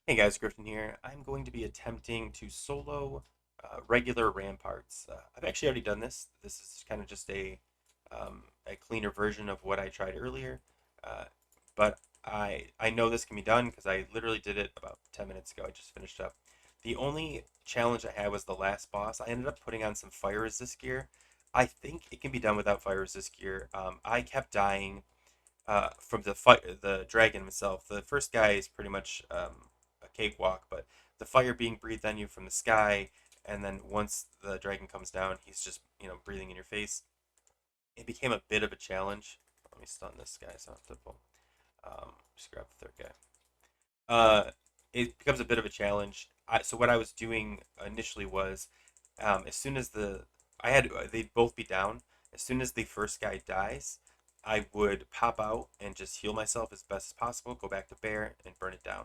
Hey guys, Griffin here. I'm going to be attempting to solo regular Ramparts. I've actually already done this. This is kind of just a cleaner version of what I tried earlier, uh, but I know this can be done because I literally did it about 10 minutes ago. I just finished up. The only challenge I had was the last boss. I ended up putting on some fire resist gear. I think it can be done without fire resist gear. I kept dying from the dragon himself. The first guy is pretty much a cakewalk, but the fire being breathed on you from the sky, and then once the dragon comes down, he's just breathing in your face. It became a bit of a challenge. Let me stun this guy so I don't have to pull. Just grab the third guy. It becomes a bit of a challenge. So what I was doing initially was, as soon as they'd both be down. As soon as the first guy dies, I would pop out and just heal myself as best as possible, go back to bear and burn it down.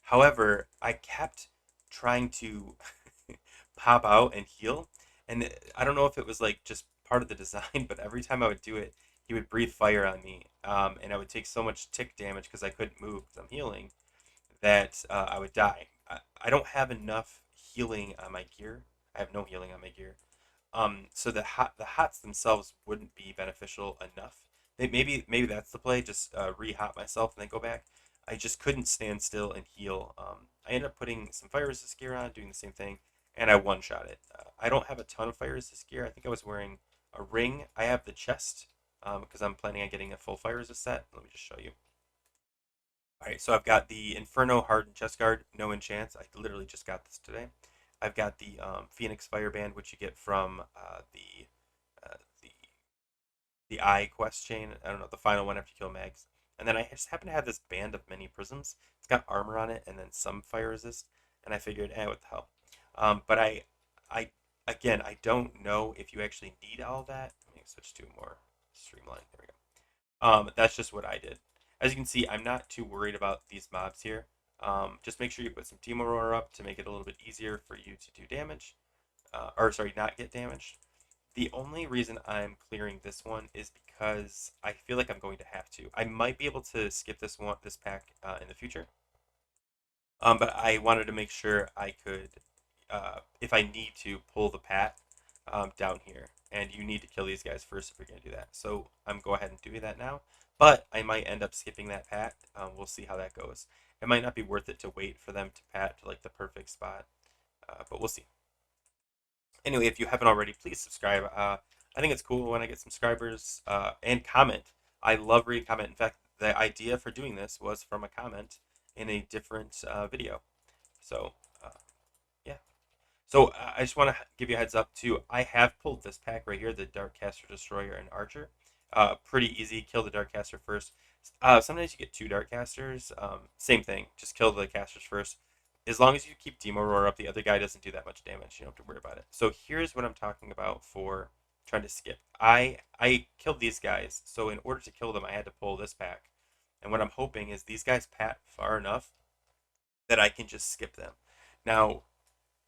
However, I kept trying to pop out and heal, and I don't know if it was like just part of the design, but every time I would do it, he would breathe fire on me, and I would take so much tick damage because I couldn't move because I'm healing that I would die. I don't have enough healing on my gear. I have no healing on my gear. So the hots themselves wouldn't be beneficial enough. Maybe that's the play. Just re-hot myself and then go back. I just couldn't stand still and heal. I ended up putting some fire resist gear on, doing the same thing, and I one-shot it. I don't have a ton of fire resist gear. I think I was wearing a ring. I have the chest because I'm planning on getting a full fire resist set. Let me just show you. All right, so I've got the Inferno Hardened Chest Guard, no enchants. I literally just got this today. I've got the Phoenix Fireband, which you get from uh, the the Eye quest chain. I don't know, the final one after you kill mags. And then I just happen to have this band of many prisms. It's got armor on it and then some fire resist. And I figured, what the hell? But I, again, I don't know if you actually need all of that. Let me switch to more streamlined. There we go. That's just what I did. As you can see, I'm not too worried about these mobs here. Just make sure you put some Teemo Roar up to make it a little bit easier for you to do damage. Or sorry, not get damaged. The only reason I'm clearing this one is because I feel like I'm going to have to. I might be able to skip this pack in the future, but I wanted to make sure I could, if I need to, pull the pat down here. And you need to kill these guys first if you're going to do that. So I'm go ahead and doing that now. But I might end up skipping that pat. We'll see how that goes. It might not be worth it to wait for them to pat to like the perfect spot, but we'll see. Anyway, if you haven't already, please subscribe. I think it's cool when I get subscribers and comment. I love reading comment. In fact, the idea for doing this was from a comment in a different video. So, uh, yeah. So I just want to give you a heads up too. I have pulled this pack right here, the Darkcaster, Destroyer, and Archer. Pretty easy. Kill the Darkcaster first. Sometimes you get two Darkcasters. Same thing. Just kill the casters first. As long as you keep Demo Roar up, the other guy doesn't do that much damage. You don't have to worry about it. So here's what I'm talking about for trying to skip. I killed these guys. So in order to kill them, I had to pull this pack. And what I'm hoping is these guys pat far enough that I can just skip them. Now,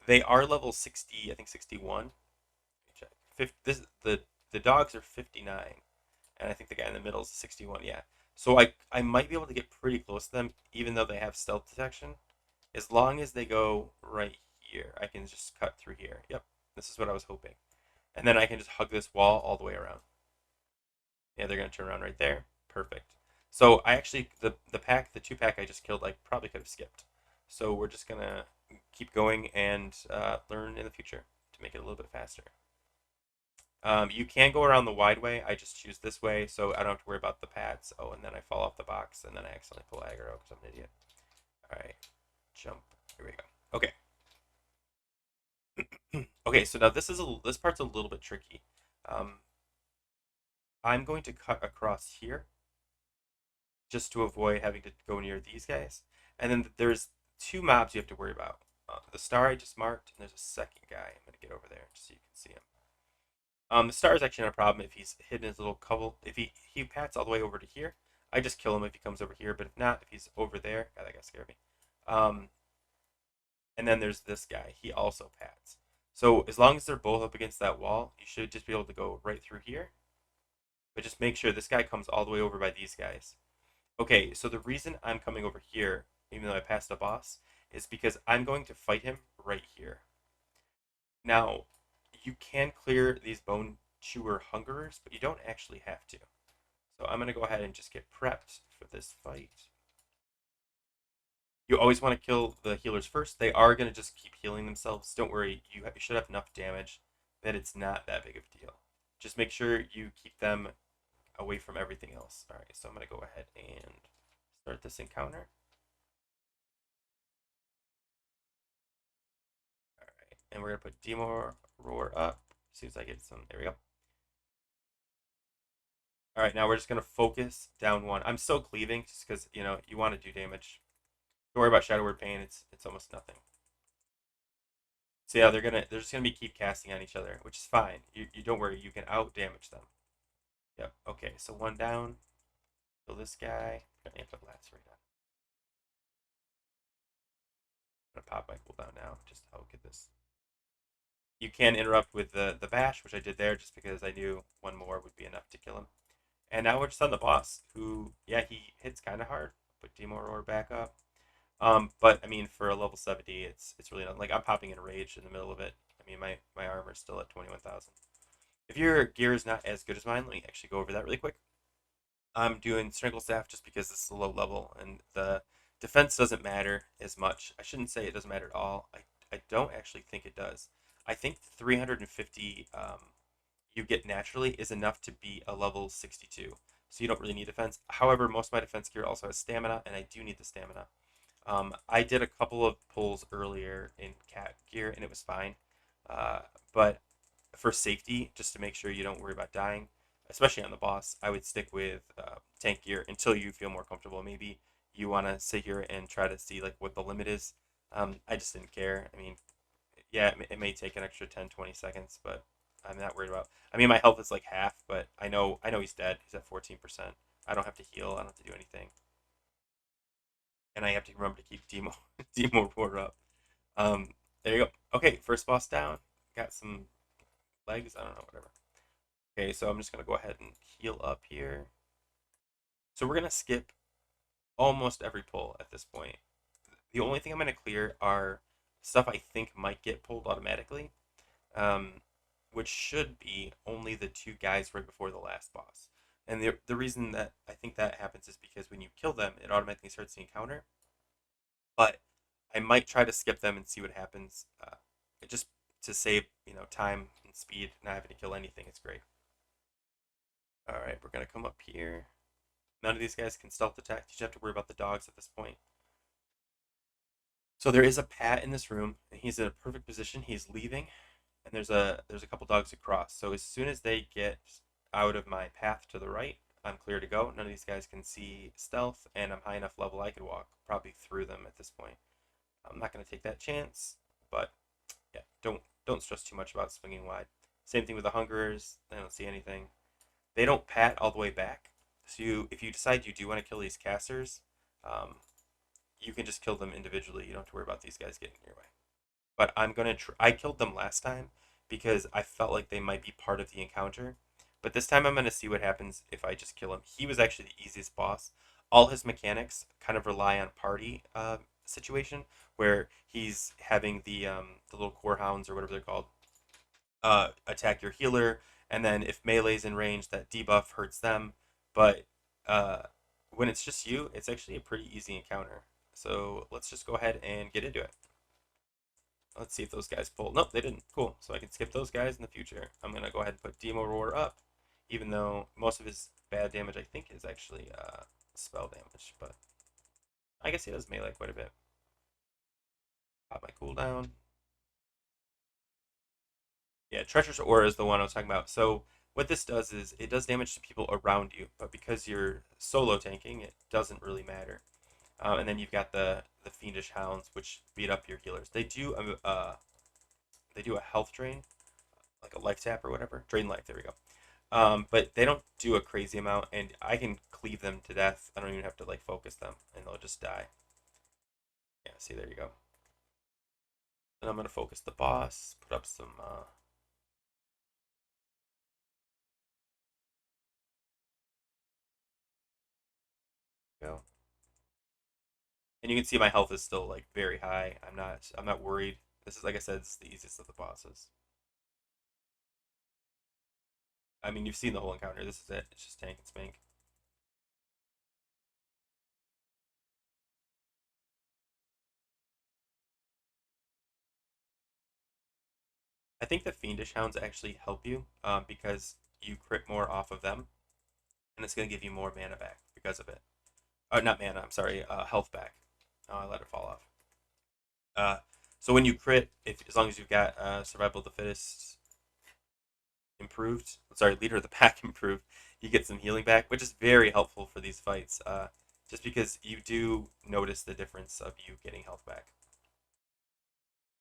they are level 60, I think 61. Check. The dogs are 59, and I think the guy in the middle is 61. Yeah. So I might be able to get pretty close to them, even though they have stealth detection. As long as they go right here, I can just cut through here. Yep, this is what I was hoping. And then I can just hug this wall all the way around. Yeah, they're gonna turn around right there. Perfect. So I actually the two pack I just killed I probably could have skipped. So we're just gonna keep going and learn in the future to make it a little bit faster. You can go around the wide way. I just choose this way, so I don't have to worry about the pads. Oh, and then I fall off the box, and then I accidentally pull aggro because I'm an idiot. All right, jump. Here we go. Okay. Okay, so now this part's a little bit tricky. Um, I'm going to cut across here just to avoid having to go near these guys. And then there's two mobs you have to worry about. The star I just marked, and there's a second guy. I'm going to get over there just so you can see him. The star is actually not a problem if he's hidden his little couple. If he pats all the way over to here, I just kill him if he comes over here. But if not, if he's over there, God, that guy scared me. Um, and then there's this guy. He also pats. So as long as they're both up against that wall, you should just be able to go right through here. But just make sure this guy comes all the way over by these guys. Okay, so the reason I'm coming over here, even though I passed a boss, is because I'm going to fight him right here. Now, you can clear these bone chewer hungerers, but you don't actually have to. So I'm going to go ahead and just get prepped for this fight. You always want to kill the healers first. They are going to just keep healing themselves. Don't worry, you should have enough damage that it's not that big of a deal. Just make sure you keep them away from everything else. All right, so I'm going to go ahead and start this encounter. All right, and we're going to put Demo Roar up as soon as I get some. There we go. All right, now we're just going to focus down one. I'm still cleaving just because, you want to do damage. Don't worry about Shadow Word Pain. It's almost nothing. So yeah, they're just gonna be keep casting on each other, which is fine. You don't worry, you can out damage them. Yep. Okay, so one down. Kill this guy. Gonna amp up last right on. I'm gonna pop my cooldown now, just to help get this. You can interrupt with the bash, which I did there, just because I knew one more would be enough to kill him. And now we're just on the boss, who yeah he hits kind of hard. Put Demo Roar back up. But I mean, for a level 70, it's really not like I'm popping in rage in the middle of it. I mean, my armor's still at 21,000. If your gear is not as good as mine, let me actually go over that really quick. I'm doing Strangle Staff just because this is a low level and the defense doesn't matter as much. I shouldn't say it doesn't matter at all. I don't actually think it does. I think 350 you get naturally is enough to be a level 62. So you don't really need defense. However, most of my defense gear also has stamina, and I do need the stamina. I did a couple of pulls earlier in cat gear, and it was fine. But for safety, just to make sure you don't worry about dying, especially on the boss, I would stick with tank gear until you feel more comfortable. Maybe you want to sit here and try to see like what the limit is. I just didn't care. I mean, yeah, it may take an extra 10, 20 seconds, but I'm not worried about. I mean, my health is like half, but I know he's dead. He's at 14%. I don't have to heal. I don't have to do anything, and I have to remember to keep Demo Demo Roar up. There you go. Okay, first boss down. Got some legs. I don't know, whatever. Okay, so I'm just gonna go ahead and heal up here. So we're gonna skip almost every pull at this point. The only thing I'm gonna clear are stuff I think might get pulled automatically, um, which should be only the two guys right before the last boss. And the reason that I think that happens is because when you kill them, it automatically starts the encounter. But I might try to skip them and see what happens, just to save time and speed, not having to kill anything. It's great. All right, we're gonna come up here. None of these guys can stealth attack. You just have to worry about the dogs at this point. So there is a Pat in this room, and he's in a perfect position. He's leaving, and there's a couple dogs across. So as soon as they get out of my path to the right, I'm clear to go. None of these guys can see stealth, and I'm high enough level I could walk probably through them at this point. I'm not going to take that chance, but yeah, don't stress too much about swinging wide. Same thing with the hungerers. I don't see anything. They don't pat all the way back. So if you decide you do want to kill these casters, um, you can just kill them individually. You don't have to worry about these guys getting in your way. But I'm gonna. I killed them last time because I felt like they might be part of the encounter. But this time I'm gonna see what happens if I just kill him. He was actually the easiest boss. All his mechanics kind of rely on party situation where he's having the little core hounds or whatever they're called attack your healer, and then if melee's in range, that debuff hurts them. But uh, when it's just you, it's actually a pretty easy encounter. So let's just go ahead and get into it. Let's see if those guys pull. Nope, they didn't. Cool. So I can skip those guys in the future. I'm gonna go ahead and put Demo Roar up, even though most of his bad damage I think is actually spell damage, but I guess he does melee quite a bit. Pop my cooldown. Yeah, Treacherous Aura is the one I was talking about. So what this does is it does damage to people around you, but because you're solo tanking, it doesn't really matter. And then you've got the Fiendish Hounds, which beat up your healers. They do a health drain, like a life tap or whatever. Drain life. There we go. But they don't do a crazy amount, and I can cleave them to death. I don't even have to like focus them, and they'll just die. Yeah. See, there you go. And I'm gonna focus the boss. Put up some. Go. And you can see my health is still like very high. I'm not worried. This is like I said, it's the easiest of the bosses. I mean, you've seen the whole encounter. This is it. It's just tank and spank. I think the Fiendish Hounds actually help you because you crit more off of them, and it's going to give you more mana back because of it. Not mana, I'm sorry, health back. Oh, I let it fall off. Uh, so when you crit, if as long as you've got Survival of the Fittest improved, sorry, Leader of the Pack improved, you get some healing back, which is very helpful for these fights. Just because you do notice the difference of you getting health back.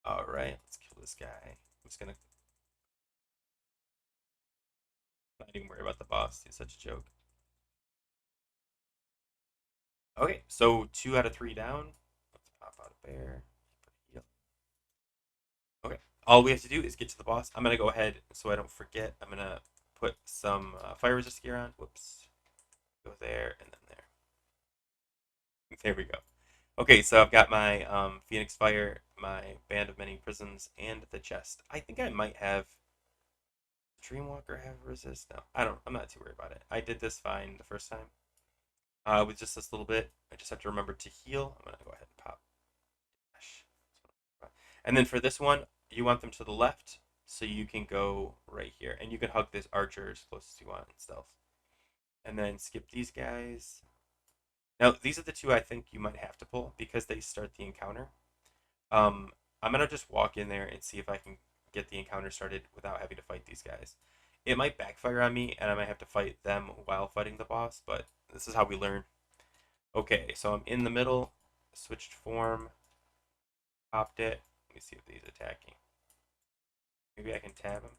All right, let's kill this guy. I'm just gonna not even worry about the boss. He's such a joke. Okay, so 2 out of 3 down. Let's pop out a bear. Okay, all we have to do is get to the boss. I'm gonna go ahead so I don't forget. I'm gonna put some fire resist gear on. Whoops. Go there and then there. There we go. Okay, so I've got my Phoenix Fire, my Band of Many Prisms, and the chest. I think I might have Dreamwalker have resist. No, I don't. I'm not too worried about it. I did this fine the first time. With just this little bit, I just have to remember to heal. I'm gonna go ahead and pop. And then for this one, you want them to the left, so you can go right here, and you can hug this archer as close as you want in stealth. And then skip these guys. Now these are the two I think you might have to pull because they start the encounter. Um, I'm gonna just walk in there and see if I can get the encounter started without having to fight these guys. It might backfire on me, and I might have to fight them while fighting the boss, but this is how we learn. Okay, so I'm in the middle, switched form, popped it. Let me see if he's attacking. Maybe I can tab him.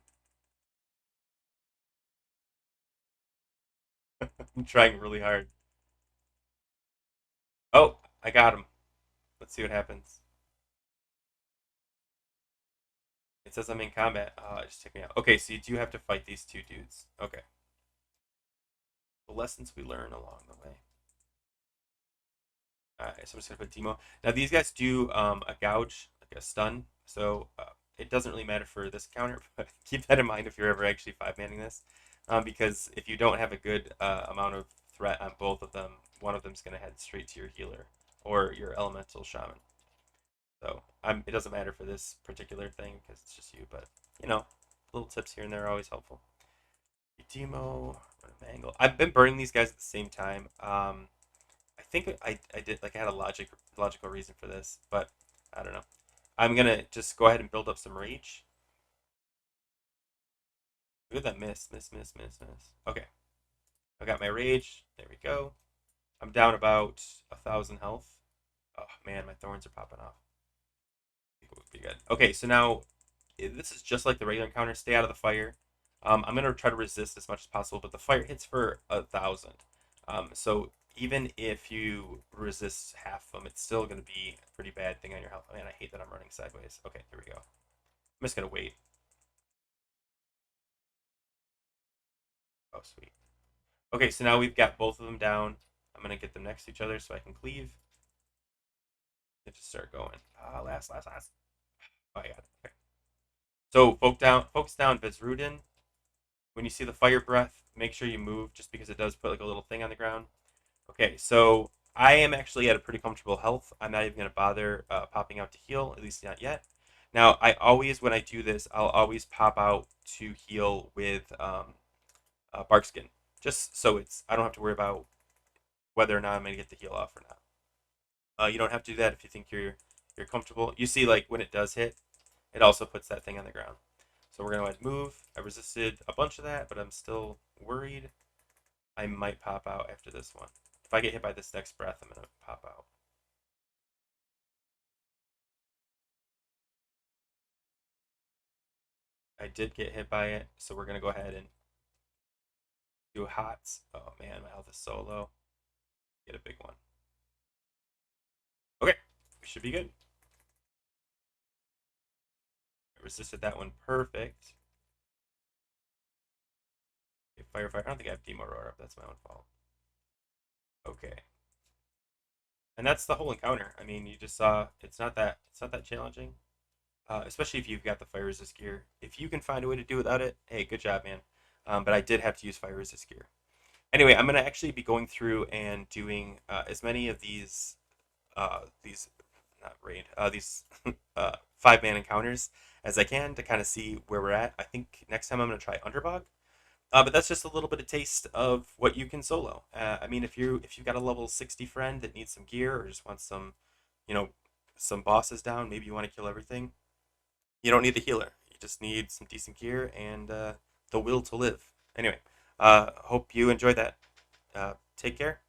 I'm trying really hard. Oh, I got him. Let's see what happens. It says I'm in combat. Oh, it just took me out. Okay, so you do have to fight these two dudes. Okay. The lessons we learn along the way. Alright, so I'm just gonna put Timo. Now these guys do a gouge, like a stun, so it doesn't really matter for this counter, but keep that in mind if you're ever actually five-manning this, because if you don't have a good amount of threat on both of them, one of them's gonna head straight to your healer or your elemental shaman. So it doesn't matter for this particular thing because it's just you, but you know, little tips here and there are always helpful. Timo, Mangle. I've been burning these guys at the same time. I think I did like I had a logical reason for this, but I don't know. I'm gonna just go ahead and build up some rage. Look at that miss. Okay, I got my rage. There we go. I'm down about 1,000 health. Oh man, my thorns are popping off. It would be good. Okay, so now this is just like the regular encounter. Stay out of the fire. I'm gonna try to resist as much as possible, but the fire hits for 1,000. So even if you resist half of them, it's still gonna be a pretty bad thing on your health. Man, I hate that I'm running sideways. Okay, here we go. I'm just gonna wait. Oh, sweet. Okay, so now we've got both of them down. I'm gonna get them next to each other so I can cleave. And just start going. Last. Oh, I got it. Okay. So focus down Vezrudin. When you see the fire breath, make sure you move just because it does put like a little thing on the ground. Okay, so I am actually at a pretty comfortable health. I'm not even going to bother popping out to heal, at least not yet. Now, I always, when I do this, I'll always pop out to heal with bark skin, just so I don't have to worry about whether or not I'm going to get the heal off or not. You don't have to do that if you think you're comfortable. You see, like when it does hit, it also puts that thing on the ground. So we're going to move. I resisted a bunch of that, but I'm still worried. I might pop out after this one. If I get hit by this next breath, I'm gonna pop out. I did get hit by it, so we're gonna go ahead and do hots. Oh man, my health is so low. Get a big one. Okay, we should be good. I resisted that one perfect. Okay, firefighter. I don't think I have Demo Roar up. That's my own fault. Okay. And that's the whole encounter. I mean, you just saw it's not that challenging, especially if you've got the fire resist gear. If you can find a way to do without it, hey, good job, man. But I did have to use fire resist gear. Anyway, I'm gonna actually be going through and doing as many of these not raid these 5-man encounters as I can to kind of see where we're at. I think next time I'm gonna try Underbog. But that's just a little bit of taste of what you can solo. I mean, if you've got a level 60 friend that needs some gear or just wants some, you know, some bosses down, maybe you want to kill everything. You don't need a healer. You just need some decent gear and the will to live. Anyway, hope you enjoy that. Take care.